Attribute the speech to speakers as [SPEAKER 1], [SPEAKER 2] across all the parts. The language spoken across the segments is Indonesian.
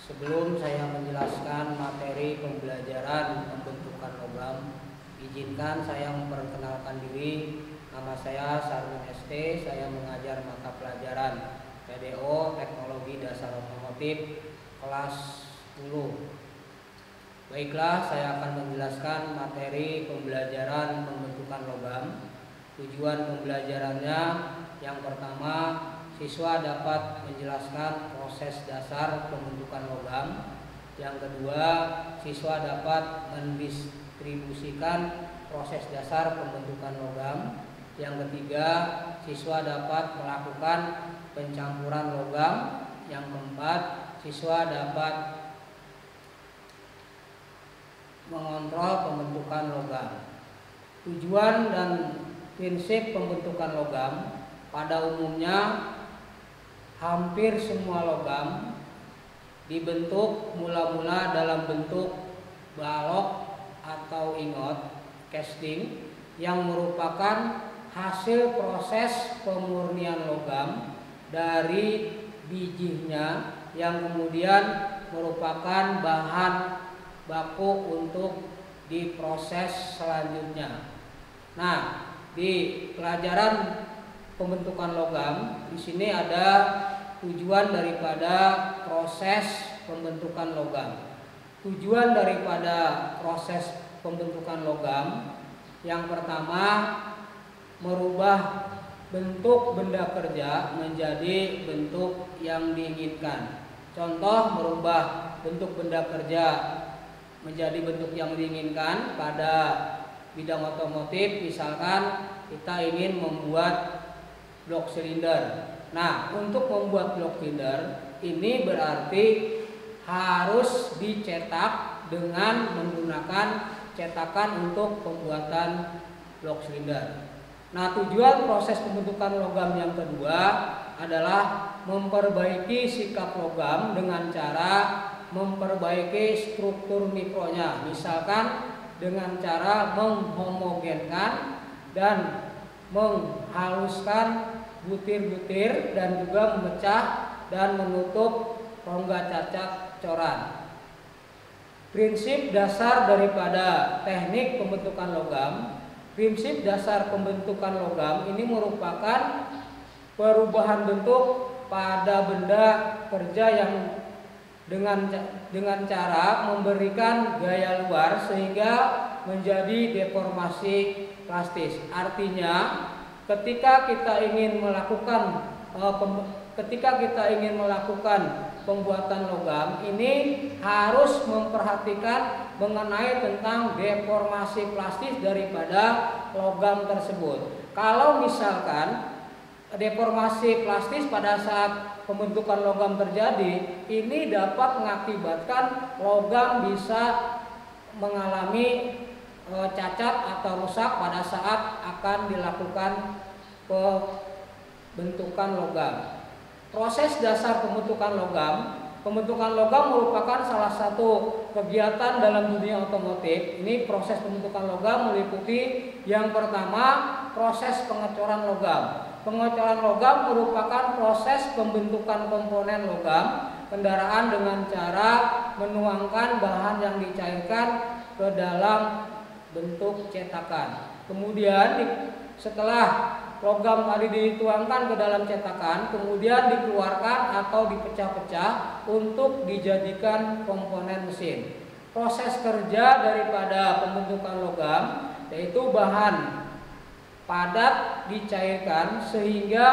[SPEAKER 1] Sebelum saya menjelaskan materi pembelajaran pembentukan logam, izinkan saya memperkenalkan diri. Nama saya Sarwin ST, saya mengajar mata pelajaran PDO Teknologi Dasar Otomotif kelas 10. Baiklah, saya akan menjelaskan materi pembelajaran pembentukan logam. Tujuan pembelajarannya yang pertama, siswa dapat menjelaskan proses dasar pembentukan logam. Yang kedua, siswa dapat mendistribusikan proses dasar pembentukan logam. Yang ketiga, siswa dapat melakukan pencampuran logam. Yang keempat, siswa dapat mengontrol pembentukan logam. Tujuan dan prinsip pembentukan logam pada umumnya hampir semua logam dibentuk mula-mula dalam bentuk balok atau ingot casting yang merupakan hasil proses pemurnian logam dari bijinya yang kemudian merupakan bahan baku untuk diproses selanjutnya. Nah, di pelajaran pembentukan logam di sini ada tujuan daripada proses pembentukan logam. Tujuan daripada proses pembentukan logam yang pertama, merubah bentuk benda kerja menjadi bentuk yang diinginkan. Contoh, merubah bentuk benda kerja menjadi bentuk yang diinginkan pada bidang otomotif, misalkan kita ingin membuat blok silinder. Nah, untuk membuat blok silinder ini berarti harus dicetak dengan menggunakan cetakan untuk pembuatan blok silinder. Nah, tujuan proses pembentukan logam yang kedua adalah memperbaiki sikap logam dengan cara memperbaiki struktur mikronya, misalkan dengan cara menghomogenkan dan menghaluskan butir-butir dan juga memecah dan menutup rongga cacat coran. Prinsip dasar daripada teknik pembentukan logam, prinsip dasar pembentukan logam ini merupakan perubahan bentuk pada benda kerja yang dengan cara memberikan gaya luar sehingga menjadi deformasi plastis. Artinya, ketika kita ingin melakukan pembuatan logam ini harus memperhatikan mengenai tentang deformasi plastis daripada logam tersebut. Kalau misalkan deformasi plastis pada saat pembentukan logam terjadi, ini dapat mengakibatkan logam bisa mengalami cacat atau rusak pada saat akan dilakukan pembentukan logam. Proses dasar pembentukan logam merupakan salah satu kegiatan dalam dunia otomotif. Ini proses pembentukan logam meliputi yang pertama, proses pengecoran logam. Pengecoran logam merupakan proses pembentukan komponen logam kendaraan dengan cara menuangkan bahan yang dicairkan ke dalam bentuk cetakan. Kemudian setelah logam tadi dituangkan ke dalam cetakan, kemudian dikeluarkan atau dipecah-pecah untuk dijadikan komponen mesin. Proses kerja daripada pembentukan logam yaitu bahan padat dicairkan sehingga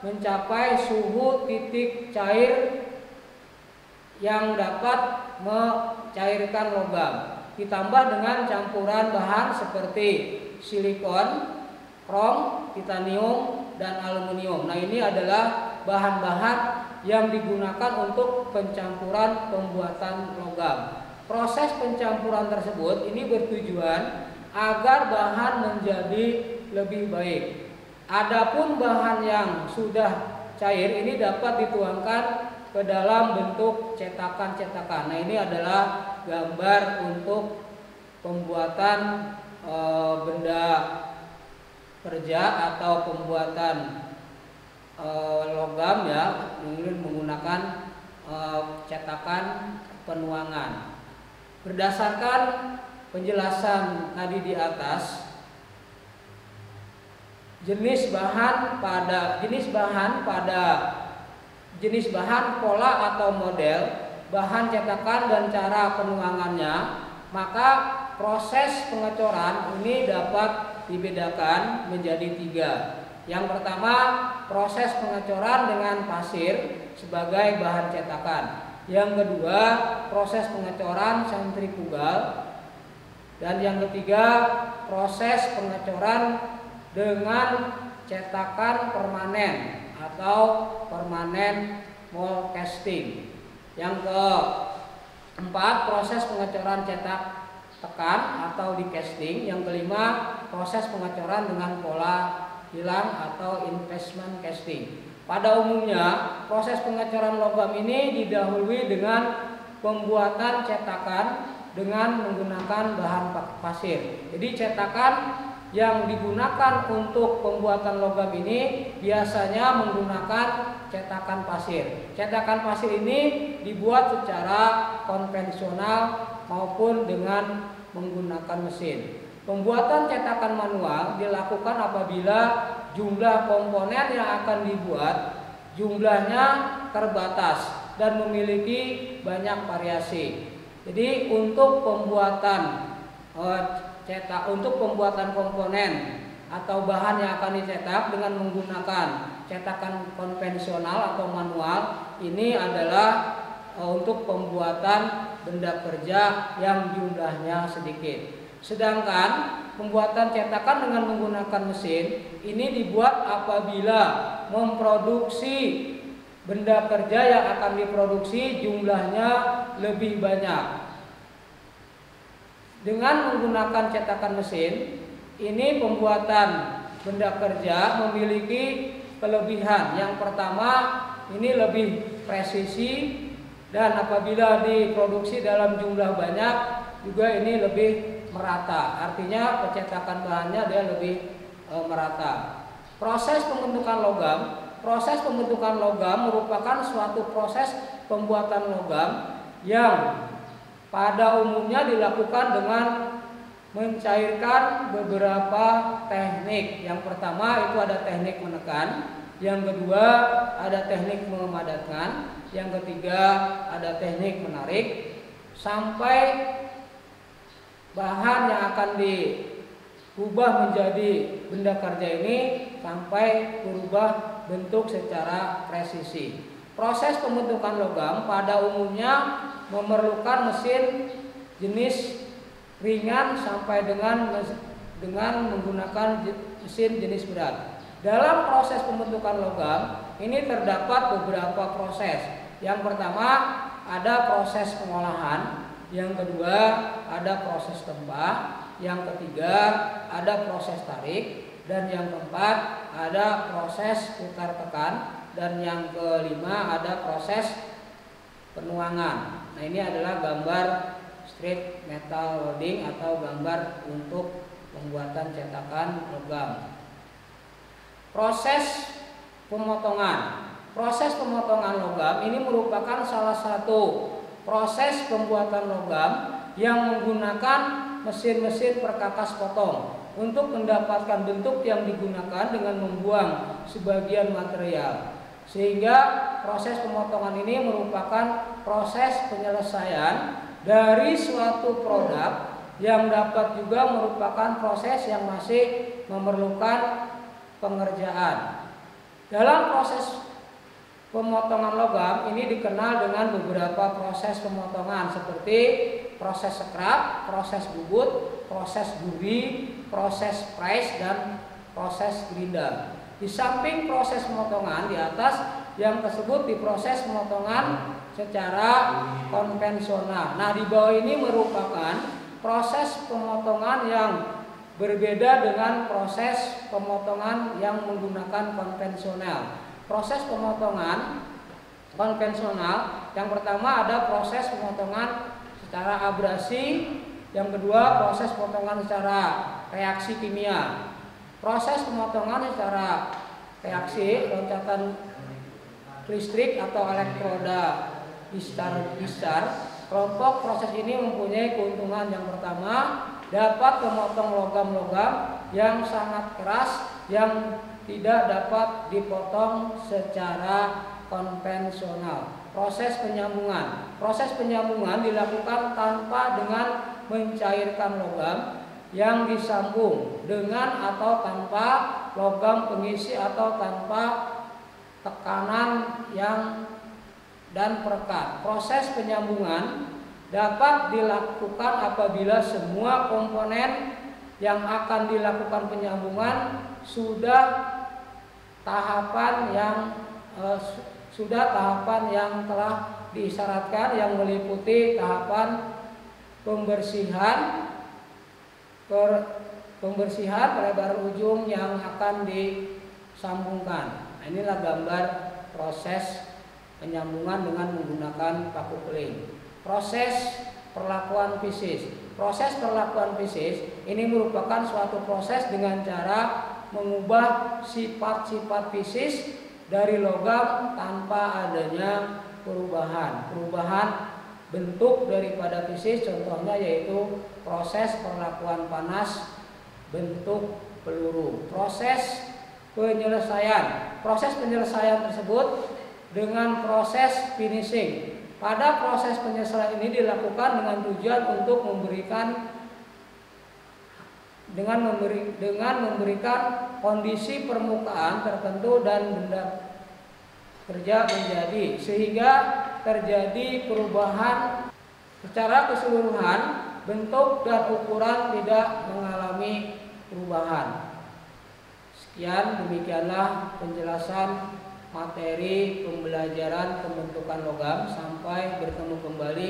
[SPEAKER 1] mencapai suhu titik cair yang dapat mencairkan logam, ditambah dengan campuran bahan seperti silikon, krom, titanium, dan aluminium. Nah, ini adalah bahan-bahan yang digunakan untuk pencampuran pembuatan logam. Proses pencampuran tersebut ini bertujuan agar bahan menjadi lebih baik. Adapun bahan yang sudah cair ini dapat dituangkan ke dalam bentuk cetakan-cetakan. Nah, ini adalah gambar untuk pembuatan benda kerja atau pembuatan logam ya, menggunakan cetakan penuangan. Berdasarkan penjelasan tadi di atas, jenis bahan, pola atau model, bahan cetakan dan cara penuangannya, maka proses pengecoran ini dapat dibedakan menjadi 3. Yang pertama, proses pengecoran dengan pasir sebagai bahan cetakan. Yang kedua, proses pengecoran sentrifugal. Dan yang ketiga, proses pengecoran dengan cetakan permanen atau permanen mold casting. Yang keempat, proses pengecoran cetak tekan atau di casting. Yang kelima, proses pengecoran dengan pola hilang atau investment casting. Pada umumnya, proses pengecoran logam ini didahului dengan pembuatan cetakan dengan menggunakan bahan pasir. Jadi cetakan yang digunakan untuk pembuatan logam ini biasanya menggunakan cetakan pasir. Cetakan pasir ini dibuat secara konvensional maupun dengan menggunakan mesin. Pembuatan cetakan manual dilakukan apabila jumlah komponen yang akan dibuat jumlahnya terbatas dan memiliki banyak variasi. Jadi untuk pembuatan komponen atau bahan yang akan dicetak dengan menggunakan cetakan konvensional atau manual, ini adalah untuk pembuatan benda kerja yang jumlahnya sedikit. Sedangkan pembuatan cetakan dengan menggunakan mesin ini dibuat apabila memproduksi benda kerja yang akan diproduksi jumlahnya lebih banyak. Dengan menggunakan cetakan mesin, ini pembuatan benda kerja memiliki kelebihan. Yang pertama, ini lebih presisi, dan apabila diproduksi dalam jumlah banyak juga ini lebih merata. Artinya pencetakan bahannya dia lebih merata. Proses pembentukan logam merupakan suatu proses pembuatan logam yang pada umumnya dilakukan dengan mencairkan beberapa teknik. Yang pertama itu ada teknik menekan, yang kedua ada teknik memadatkan, yang ketiga ada teknik menarik, sampai bahan yang akan diubah menjadi benda kerja ini sampai berubah bentuk secara presisi. Proses pembentukan logam pada umumnya memerlukan mesin jenis ringan sampai dengan menggunakan mesin jenis berat. Dalam proses pembentukan logam ini terdapat beberapa proses. Yang pertama ada proses pengolahan, yang kedua ada proses tembah, yang ketiga ada proses tarik, dan yang keempat ada proses putar tekan, dan yang kelima ada proses penuangan. Nah, ini adalah gambar straight metal loading atau gambar untuk pembuatan cetakan logam. Proses pemotongan. Proses pemotongan logam ini merupakan salah satu proses pembuatan logam yang menggunakan mesin-mesin perkakas potong untuk mendapatkan bentuk yang digunakan dengan membuang sebagian material. Sehingga proses pemotongan ini merupakan proses penyelesaian dari suatu produk yang dapat juga merupakan proses yang masih memerlukan pengerjaan. Dalam proses pemotongan logam ini dikenal dengan beberapa proses pemotongan seperti proses scrap, proses bubut, proses duri, proses press, dan proses grinder. Di samping proses pemotongan di atas yang tersebut diproses pemotongan secara konvensional. Nah, di bawah ini merupakan proses pemotongan yang berbeda dengan proses pemotongan yang menggunakan konvensional. Proses pemotongan konvensional yang pertama ada proses pemotongan secara abrasi, yang kedua proses pemotongan secara reaksi kimia. Proses pemotongan secara reaksi loncatan listrik atau elektroda Bistar. Kelompok proses ini mempunyai keuntungan yang pertama, dapat memotong logam-logam yang sangat keras yang tidak dapat dipotong secara konvensional. Proses penyambungan dilakukan tanpa dengan mencairkan logam yang disambung, dengan atau tanpa logam pengisi, atau tanpa tekanan dan perekat. Proses penyambungan dapat dilakukan apabila semua komponen yang akan dilakukan penyambungan sudah tahapan yang telah diisyaratkan, yang meliputi tahapan pembersihan lebar ujung yang akan disambungkan. Nah, inilah gambar proses penyambungan dengan menggunakan paku keling. Proses perlakuan fisis. Proses perlakuan fisis ini merupakan suatu proses dengan cara mengubah sifat-sifat fisis dari logam tanpa adanya perubahan bentuk daripada fisis. Contohnya yaitu proses perlakuan panas bentuk peluru. Proses penyelesaian tersebut dengan proses finishing. Pada proses penyelesaian ini dilakukan dengan tujuan untuk memberikan kondisi permukaan tertentu dan benda kerja menjadi, sehingga terjadi perubahan secara keseluruhan, bentuk dan ukuran tidak mengalami perubahan. Demikianlah penjelasan materi pembelajaran pembentukan logam. Sampai bertemu kembali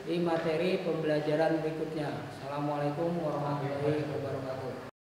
[SPEAKER 1] di materi pembelajaran berikutnya. Assalamualaikum warahmatullahi wabarakatuh.